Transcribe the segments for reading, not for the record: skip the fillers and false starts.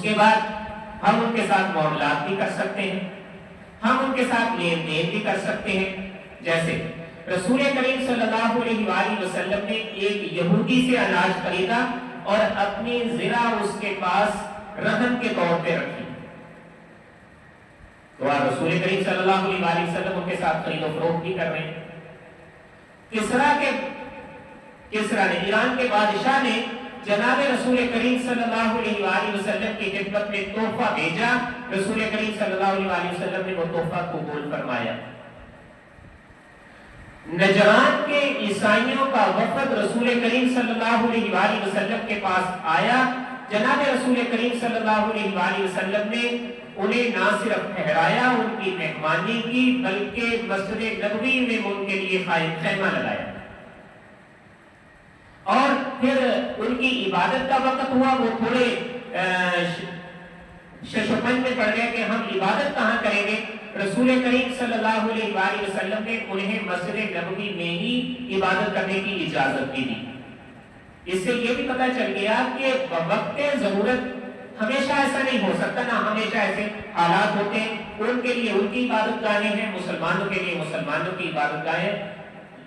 اس کے بعد ہم ان کے ساتھ معاملات بھی کر سکتے ہیں، ہم ان کے ساتھ لین دین بھی کر سکتے ہیں۔ جیسے رسول کریم صلی اللہ علیہ وآلہ وسلم نے ایک یہودی سے اناج خریدا اور اپنی زرہ اس کے پاس رہن کے طور پہ رکھی، تو رسول کریم صلی اللہ علیہ وآلہ وسلم ان کے ساتھ خرید و فروخت بھی کر رہے ہیں۔ کسرا نے، ایران کے بادشاہ نے جناب رسول کریم صلی اللہ علیہ وآلہ وسلم کی خدمت میں تحفہ بھیجا، رسول کریم صلی اللہ علیہ وآلہ وسلم نے وہ تحفہ قبول فرمایا۔ نجران کے عیسائیوں کا وفد رسول کریم صلی اللہ علیہ وآلہ وسلم کے پاس آیا، جناب رسول کریم صلی اللہ علیہ وآلہ وسلم نے انہیں نہ صرف ٹھہرایا، ان کی مہمانی کی، بلکہ مسجد نبوی میں ان کے لیے خیمہ لگایا، اور پھر ان کی عبادت کا وقت ہوا، وہ تھوڑے ششپن میں پڑ گئے کہ ہم عبادت کہاں کریں گے۔ رسول کریم صلی اللہ علیہ وآلہ وسلم نے انہیں مسجد نبوی میں ہی عبادت کرنے کی اجازت دی۔ اس سے یہ بھی پتہ چل گیا کہ وقت ضرورت ہمیشہ ایسا نہیں ہو سکتا، نہ ہمیشہ ایسے حالات ہوتے ہیں، ان کے لیے ان کی عبادت گاہیں ہیں، مسلمانوں کے لیے مسلمانوں کی عبادت گاہیں۔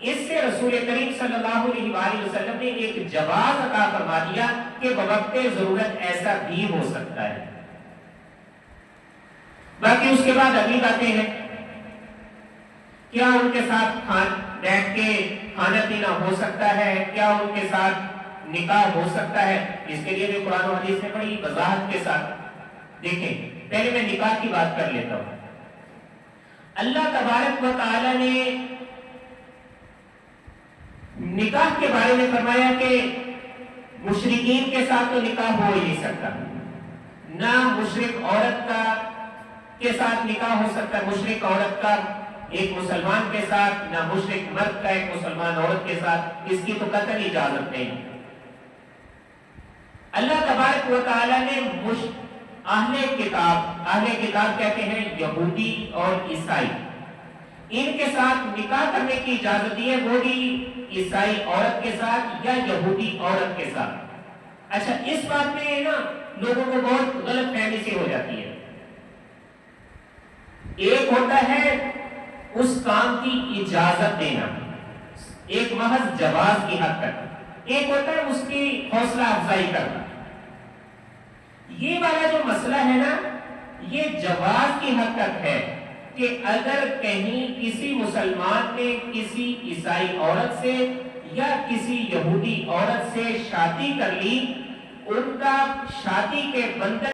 اس سے رسول کریم صلی اللہ علیہ وآلہ وسلم نے ایک جواز عطا فرما دیا کہ وقت ضرورت ایسا بھی ہو سکتا ہے۔ باقی اس کے بعد اگلی باتیں ہیں، کیا ان کے ساتھ بیٹھ کے کھانا پینا ہو سکتا ہے، کیا ان کے ساتھ نکاح ہو سکتا ہے؟ اس کے لیے بھی قرآن و حدیث نے بڑی وضاحت کے ساتھ دیکھیں۔ پہلے میں نکاح کی بات کر لیتا ہوں۔ اللہ تبارک و تعالی نے نکاح کے بارے میں فرمایا کہ مشرکین کے ساتھ تو نکاح ہو ہی نہیں سکتا، نہ مشرک عورت کا کے ساتھ نکاح ہو سکتا ہے، مشرک عورت کا ایک مسلمان کے ساتھ، نہ مشرک مرد کا ایک مسلمان عورت کے ساتھ، اس کی تو قطعی اجازت نہیں۔ اللہ تبارک و تعالی نے اہل کتاب کہتے ہیں یہودی اور عیسائی، ان کے ساتھ نکاح کرنے کی اجازت دی ہے، وہ بھی عیسائی عورت کے ساتھ یا یہودی عورت کے ساتھ۔ اچھا، اس بات میں نا لوگوں کو بہت غلط فہمی سی ہو جاتی ہے۔ ایک ہوتا ہے اس کام کی اجازت دینا، ایک محض جواز کی حد تک، ایک ہوتا ہے اس کی حوصلہ افزائی کرنا۔ یہ والا جو مسئلہ ہے نا، یہ جواز کی حد تک ہے کہ اگر کہیں کسی مسلمان نے کسی عیسائی عورت سے یا کسی یہودی عورت سے شادی کر لی، ان کا شادی کے بندھن